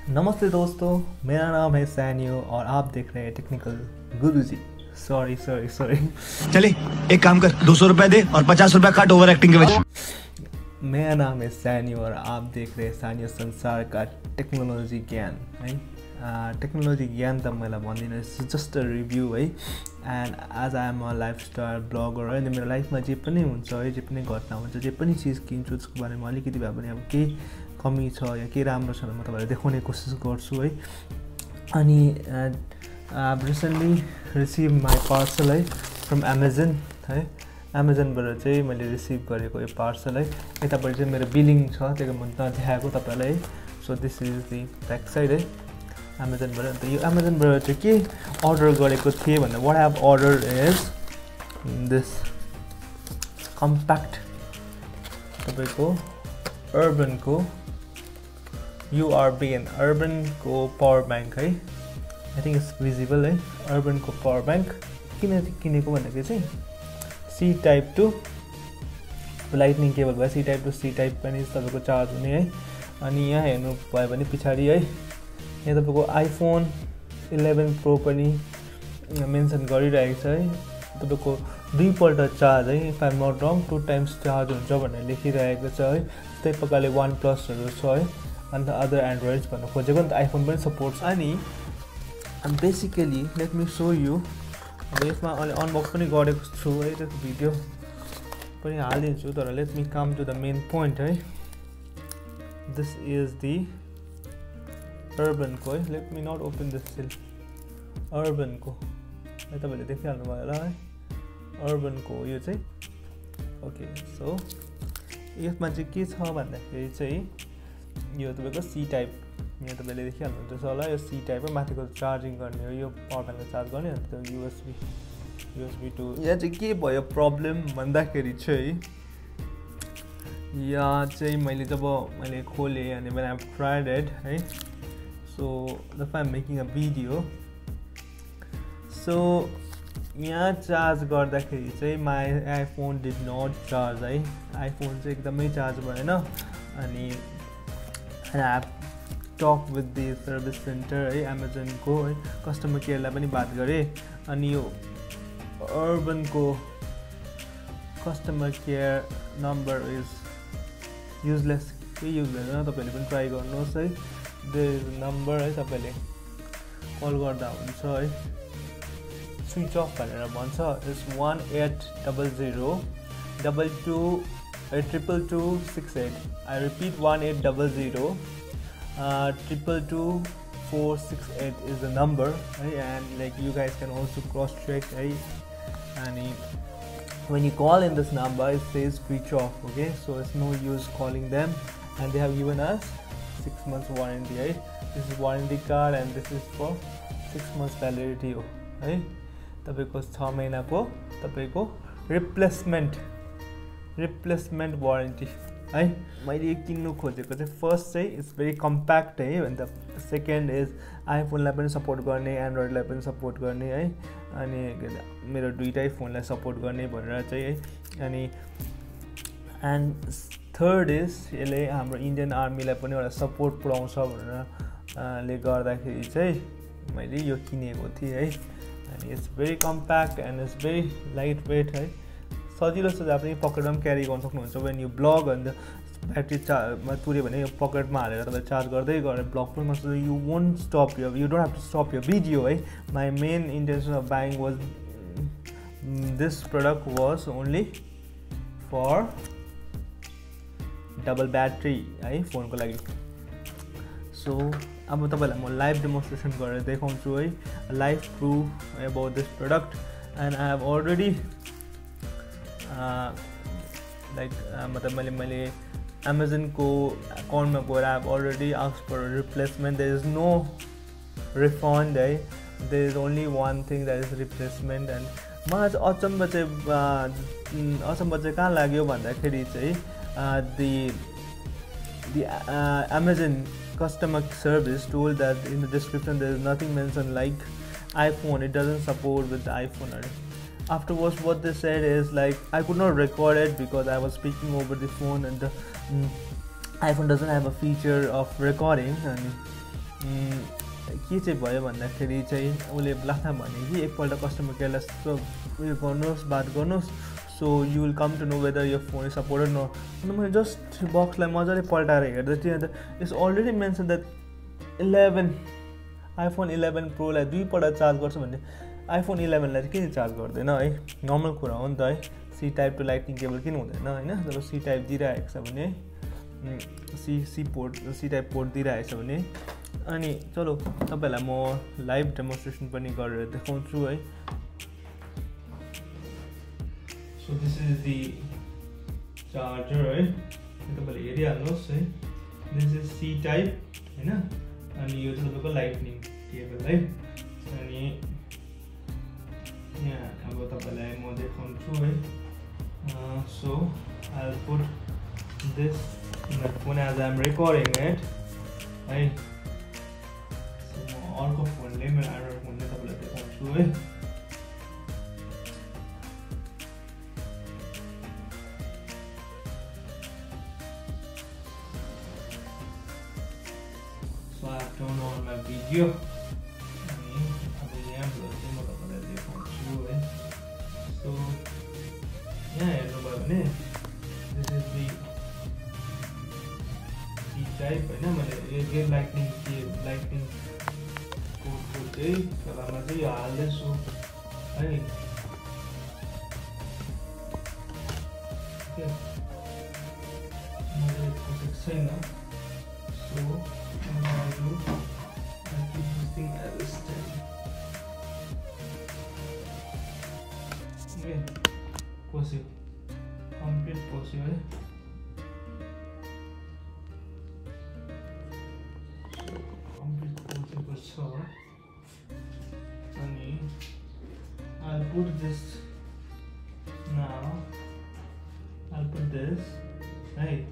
नमस्ते दोस्तों, मेरा नाम है सैनियो और आप देख रहे हैं टेक्निकल गुरुजी। सॉरी। चले एक काम कर, 200 रुपए दे और 50 रुपए काट ओवर एक्टिंग के वजह। मेरा नाम है सैनियो और आप देख रहे हैं सैनियो संसार का टेक्नोलोजी ज्ञान है। टेक्नोलोजी ज्ञान त मलाई भन्दिनँ, इट्स जस्ट अ रिभ्यू है। And as I am a lifestyle blogger है, मेरो लाइफमा जे पनि हुन्छ है, जे पनि घटना हुन्छ, जे पनि चिज किन्छु त्यसको बारेमा अलिकति भए पनि अब केही कमी छ या केही राम्रो छ भने म तपाईँलाई देखाउने कोसिस गर्छु है। अनि रिसेन्टली रिसिभ माई पार्सल है फ्रम एमाजन है। एमाजनबाट चाहिँ मैले रिसिभ गरेको यो पार्सल है। यतापट्टि चाहिँ मेरो बिलिङ छ, त्यही म देखाएको तपाईँलाई है। So this is the back side है एमाजनबाट। अन्त यो एमाजनबाट चाहिँ के अर्डर गरेको थिएँ भन्दा what I have order is this compact तपाईँको अर्बनको युआरबिएन अर्बनको पावर ब्याङ्क है। आई थिङ्क इट्स भिजिबल है। अर्बनको पावर ब्याङ्क किन किनेको भन्दाखेरि चाहिँ C type to lightning cable भयो, C type to C type पनि तपाईँको चार्ज हुने है। अनि यहाँ हेर्नु भयो भने पछाडि है, यहाँ तपाईँको आइफोन 11 प्रो पनि मेन्सन गरिरहेको छ है। तपाईँको 2 पल्ट चार्ज है, if I'm not wrong 2 times charge हुन्छ भनेर लेखिरहेको छ है। त्यस्तै प्रकारले वान प्लसहरू छ है। अन्त अदर एन्ड्रोइड्स भन्नु खोजेको नि त आइफोन पनि सपोर्ट छ। अनि basically let me show you, अब यसमा अहिले अनबक्स पनि गरेको छु है, त्यो भिडियो पनि हालिदिन्छु। तर let me come to the main point है। दिस इज द अर्बनको है। Let me not open this seal. अर्बनको है, तपाईँले देखिहाल्नु भयो होला है। अर्बनको यो चाहिँ ओके। सो यसमा चाहिँ के छ भन्दाखेरि चाहिँ यो तपाईँको सी टाइप, यहाँ तपाईँले देखिहाल्नुहुन्छ होला, यो सी टाइप हो। माथिको चार्जिङ गर्ने हो, यो पावर ब्याङ्कले चार्ज गर्ने। अन्त त्यो युएसबी टु। यहाँ चाहिँ के भयो प्रब्लम भन्दाखेरि चाहिँ यहाँ चाहिँ मैले जब मैले खोलेँ अनि मैले आई ट्राइड इट है। So the I am making a video. So यहाँ चार्ज गर्दाखेरि चाहिँ my iPhone did not charge है। आइफोन चाहिँ एकदमै चार्ज भएन। अनि I talk with the service centre है एमाजनको है, कस्टमर केयरलाई पनि बात गरेँ। अनि यो अर्बनको customer care number is useless, केही युजलेस होइन। तपाईँहरूले पनि ट्राई गर्नुहोस् है। देयर इज नम्बर है, तपाईँले कल गर्दा हुन्छ है। स्विच अफ भनेर भन्छ। It's 1800 22 22268। I repeat 1800 222 468 is the number है। and like you guys can also cross check है। and when you call in this number it says switch off, okay, so it's no use calling them। and they have given us 6 months warranty है। this is warranty card and this is for 6 months validity हो है। तपाईँको 6 महिनाको तपाईँको replacement warranty है। मैले यो किन्नु खोजेको चाहिँ फर्स्ट चाहिँ इट्स भेरी कम्प्याक्ट है। अन्त सेकेन्ड इज आइफोनलाई पनि सपोर्ट गर्ने, एन्ड्रोइडलाई पनि सपोर्ट गर्ने है। अनि मेरो दुइटै फोनलाई सपोर्ट गर्ने भनेर चाहिँ है। अनि एन्ड थर्ड इज यसले हाम्रो इन्डियन आर्मीलाई पनि एउटा सपोर्ट पुऱ्याउँछ भनेर ले गर्दाखेरि चाहिँ मैले यो किनेको थिएँ है। अनि it's very compact and it's very light weight है। सजिलो छ, जहाँ पनि पकेटमा पनि क्यारी गर्न सक्नुहुन्छ। वेन यु ब्लग अन्त ब्याट्री चार्जमा पुऱ्यो भने यो पकेटमा हालेर तपाईँ चार्ज गर्दै गरेर ब्लग पनि गर्छ। यु वोन्ट स्टप यो, you don't have to stop यो भिडियो है। My main intention of buying was this product was only for double battery है फोनको लागि। सो अब तपाईँलाई म लाइभ डेमोन्स्ट्रेसन गरेर देखाउँछु है, live proof about this product. And I have already मतलब मैले एमाजनको अकाउन्टमा गएर I have already asked for replacement. There is no refund है। There is only one thing that is replacement. And मलाई चाहिँ अचम्म चाहिँ कहाँ लाग्यो भन्दाखेरि चाहिँ the Amazon customer service told that in the description there is nothing mentioned like iPhone. It doesn't support with the iPhone. Afterwards what they said is like I could not record it because I was speaking over the phone and the iPhone doesn't have a feature of recording. And के चाहिँ भयो भन्दाखेरि चाहिँ उसले लास्टमा भने कि एकपल्ट कस्टमर केयरलाई उयो गर्नुहोस्, बात गर्नुहोस्, so you will come to know whether यो फोन इज सपोर्टेड नो। अन्त मैले जस्ट बक्सलाई मजाले पल्टाएर हेर्दै थिएँ, अन्त it's already mention that iPhone 11 प्रोलाई 2 पल्ट चार्ज गर्छ भन्ने। आइफोन 11लाई चाहिँ किन चार्ज गर्दैन है, नर्मल कुरा हो नि त है। C type to lightning cable किन हुँदैन होइन, जब सी टाइप दिइरहेको छ भने, सी टाइप पोर्ट दिइरहेको छ भने। अनि चलो तपाईँहरूलाई म लाइभ डेमोन्स्ट्रेसन पनि गरेर देखाउँछु है। So this is the charger है, तपाईँले हेरिहाल्नुहोस् है। दिस इज सी टाइप होइन, अनि यो चाहिँ तपाईँको लाइटनिङ केबल है। अनि यहाँ अब तपाईँलाई म देखाउँछु है। So I will put this in the phone as I am recording it है। सो म अर्को फोनले, मेरो एन्ड्रोइड फोनले तपाईँलाई देखाउँछु है। So I have turned on my video. अनि अब यहाँबाट चाहिँ म तपाईँलाई देखाउँछु है। सो यहाँ हेर्नुभयो भने this is the C type होइन। मैले यो लाइटनिङ कोडको चाहिँ तलमा चाहिँ यो हाल्दैछु है। मैले खोजेको छैन। सो पस्यो, कम्प्लिट पस्यो है। कम्प्लिट पसेको छ। अनि I'll put this now. I'll put this right.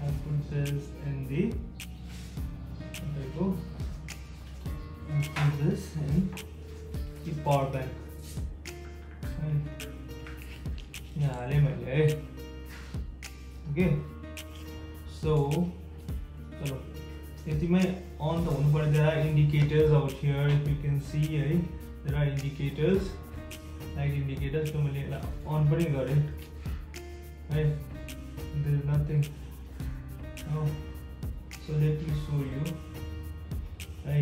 I'll put this in the. There you go. I'll put this in the power bank. Right. यहाँ हालेँ मैले है। ओके, सो चलो यतिमै अन त हुनु पर्यो। There are indicators out here, if you can see है। There are indicators, light indicators. तो मैले यसलाई अन पनि गरेँ है। There is nothing. So let me show you है।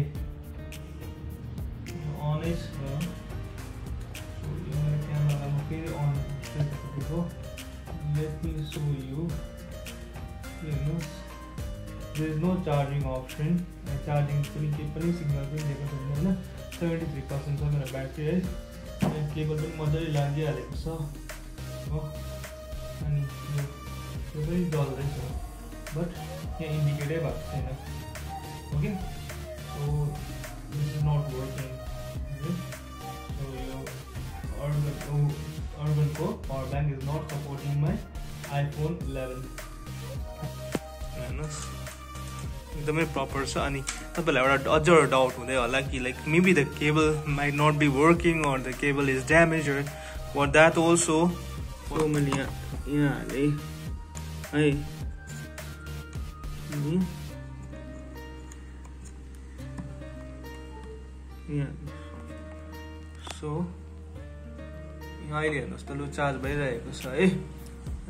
अन इज क्यामेरालाई म फेरि अन। Let me show you. There is no charging option. Charging पनि सिग्नल पनि दिएको छैन होइन। 73% छ मेरो ब्याट्री है। केबल पनि मजाले लागिहालेको छ हो। अनि यो पनि जल्दैछ, बट यहाँ इन्डिकेटै भएको छैन। Okay, so this is not working. So यो अर्बनको power bank is not supporting my iPhone 11। हेर्नुहोस् एकदमै प्रपर छ। अनि तपाईँलाई अझ एउटा डाउट हुँदै होला कि like maybe the cable might not be working or the cable is damage for that also. So मैले यहाँ हालेँ है। सो अहिले हेर्नुहोस् त, लु चार्ज भइरहेको छ है।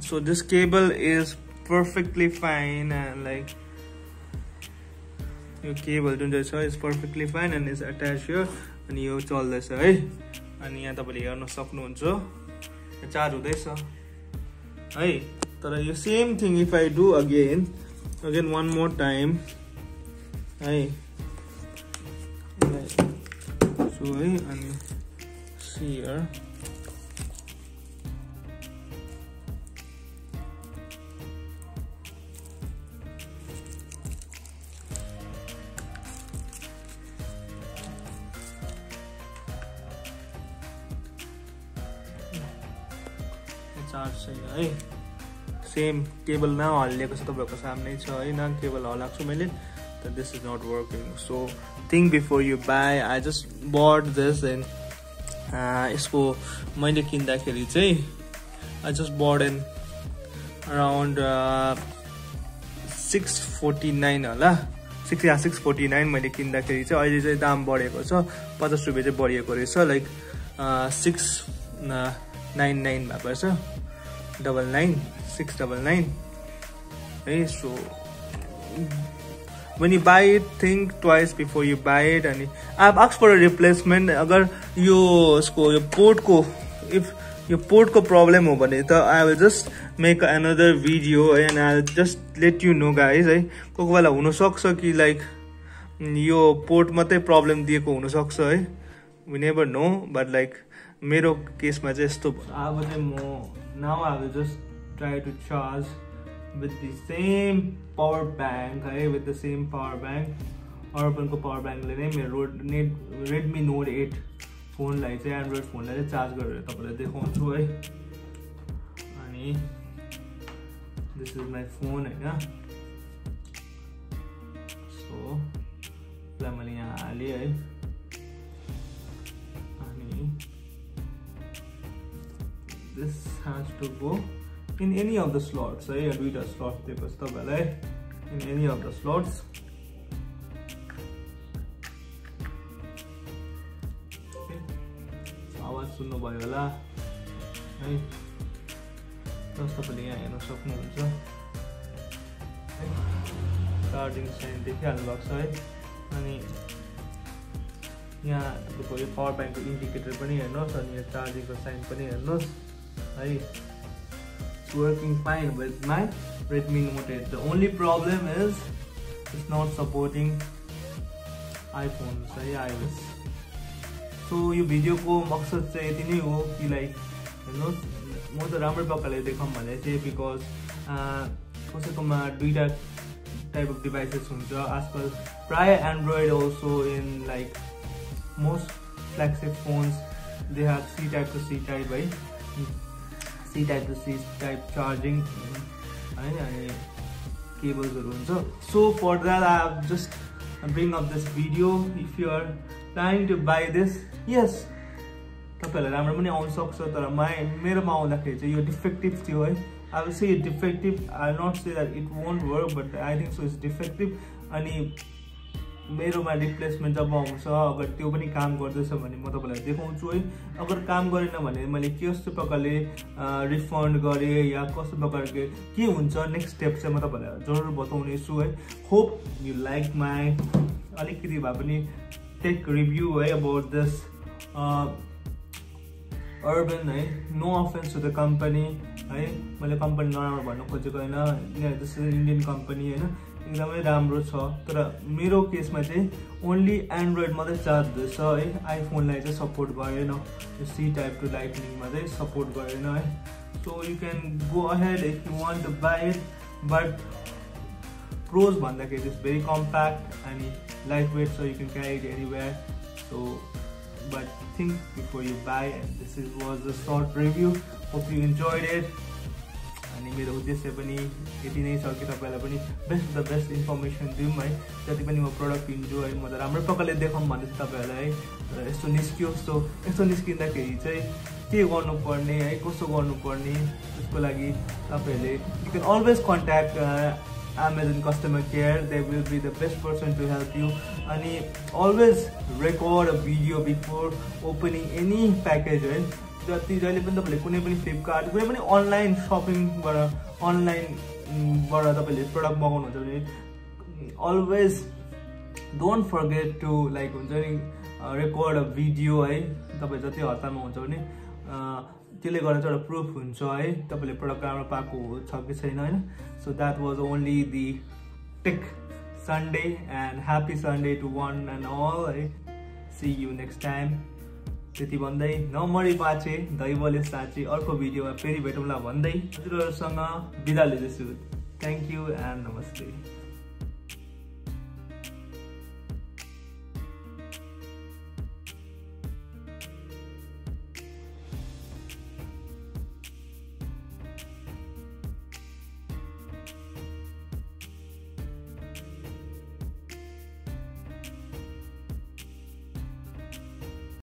So this cable is perfectly fine and like यो केबल जुन चाहिँ छ is perfectly fine and is attach here. अनि यो चल्दैछ है। अनि यहाँ तपाईँले हेर्न सक्नुहुन्छ चार्ज हुँदैछ है। तर यो same thing if I do again one more time है। सो है, अनि हियर चार्ज छैन है। सेम केबल नहल्लिएको छ, तपाईँहरूको सामने छ है। न केबल हल्लाएको छु मैले, त this is not working. So think before you buy. I just bought this and यसको मैले किन्दाखेरि चाहिँ I just bought in around 649 होला। 6 या 649 मैले किन्दाखेरि चाहिँ अहिले चाहिँ दाम बढेको छ 50 रुपैयाँ चाहिँ बढिएको रहेछ लाइक 699 भएको छ 699 है so when you buy it think twice before you buy it and I've asked for a replacement अगर यो उसको यो पोर्ट को if यो पोर्ट को प्रब्लम हो भने त I will just make another video and I'll just let you know guys है कोही बेला हुन सक्छ कि लाइक यो पोर्ट मात्रै प्रब्लम दिएको हुन सक्छ है we never know but like मेरो केसमा चाहिँ यस्तो अब चाहिँ म now I will just try to charge with the same power bank है with the same power bank Urban को power bank ले नै मेरो Redmi Note 8 फोन लाई चाहिँ एन्ड्रोइड फोनलाई चाहिँ चार्ज गरेर तपाईलाई देखाउँछु है अनि दिस इज माइ फोन हैन सो मैले यहाँ हाले है अनि this has to go in any of the slots है दुईटा स्लट दिएको छ तपाईलाई in any of the slots आवाज सुन्नु भयो होला है जस्तो पनि यहाँ हेर्न सक्नुहुन्छ चार्जिङ साइन देखिहाल्नु भएको छ है अनि यहाँ तपाईको यो पावर ब्याङ्कको इन्डिकेटर पनि हेर्नुहोस् अनि यो चार्जिङको साइन पनि हेर्नुहोस् है it's working fine with my Redmi Note 8 the only problem is it's not supporting iPhones है iOS सो यो भिडियोको मकसद चाहिँ यति नै हो कि लाइक हेर्नुहोस् म त राम्रो प्रकारले देखाउँ भने चाहिँ बिकज कसैकोमा दुईटा टाइप अफ डिभाइसेस हुन्छ आजकल प्राय Android also in like most flagship phones they have C type to C type है C type to C type charging है अनि केबल्सहरू हुन्छ so for that I have just bring up this video if you are planning to buy this yes तपाईहरुलाई राम्रो पनि आउन सक्छ तर मेरोमा आउँदाखेरि चाहिँ यो डिफेक्टिभ थियो है I will say defective I will not say that it won't work but I think so it's defective अनि मेरोमा रिप्लेसमेन्ट जब आउँछ अगर त्यो पनि काम गर्दैछ भने म तपाईलाई देखाउँछु है अगर काम गरेन भने मैले कस्तो प्रकारले रिफन्ड गरे या कस्तो प्रकारले के हुन्छ नेक्स्ट स्टेप चाहिँ म तपाईलाई जरुर बताउने छु है होप यु लाइक माई अलिकति भए पनि टेक रिभ्यू है अबाउट दिस Urban है no offence to the company है मैले कम्पनी नराम्रो भन्न खोजेको हैन किनभने दिस इज इन्डियन कम्पनी हैन एकदमै राम्रो छ तर मेरो केसमा चाहिँ ओन्ली एन्ड्रोइड मात्रै चार्ज हुँदैछ है आइफोनलाई चाहिँ सपोर्ट गरेन यो C टाइप टु लाइटनिङमा चाहिँ सपोर्ट गरेन है so you can go ahead if you want to buy it but pros भन्दाखेरि इट्स भेरी कम्प्याक्ट अनि light weight so you can carry it anywhere so but think before you buy and this was a short review hope you enjoyed it अनि मेरो उद्देश्य पनि यति नै छ कि तपाईलाई पनि बेस्ट इन्फर्मेसन दिउँ है जति पनि म प्रोडक्ट किन्छु है म त राम्रो प्रकारले देखाउँ भन्दैछु तपाईहरुलाई है यस्तो निस्कियो यस्तो निस्किँदाखेरि चाहिँ के गर्नुपर्ने है कसो गर्नुपर्ने त्यसको लागि तपाईहरुले you can always contact Amazon customer care they will be the best person to help you and always record a video before opening any package है जति जहिले पनि तपाईले कुनै पनि फ्लिपकार्ट कुनै पनि अनलाइन शपिङबाट अनलाइनबाट तपाईले प्रोडक्ट मगाउनुहुन्छ भने always don't forget to like हुन्छ नि रेकर्ड अ भिडियो है तपाई जति हतारमा हुन्छ भने त्यसले गर्दा चाहिँ एउटा प्रुफ हुन्छ है तपाईले प्रोडक्ट राम्रो पाएको छ कि छैन हैन so that was only the tech Sunday and happy Sunday to one and all है सी यु नेक्स्ट टाइम त्यति भन्दै नमरी बाचे दैवले साँचे अर्को भिडियोमा फेरि भेटौँला भन्दै हजुरहरुसँग बिदा लिदैछु थ्यांक यू एन्ड नमस्ते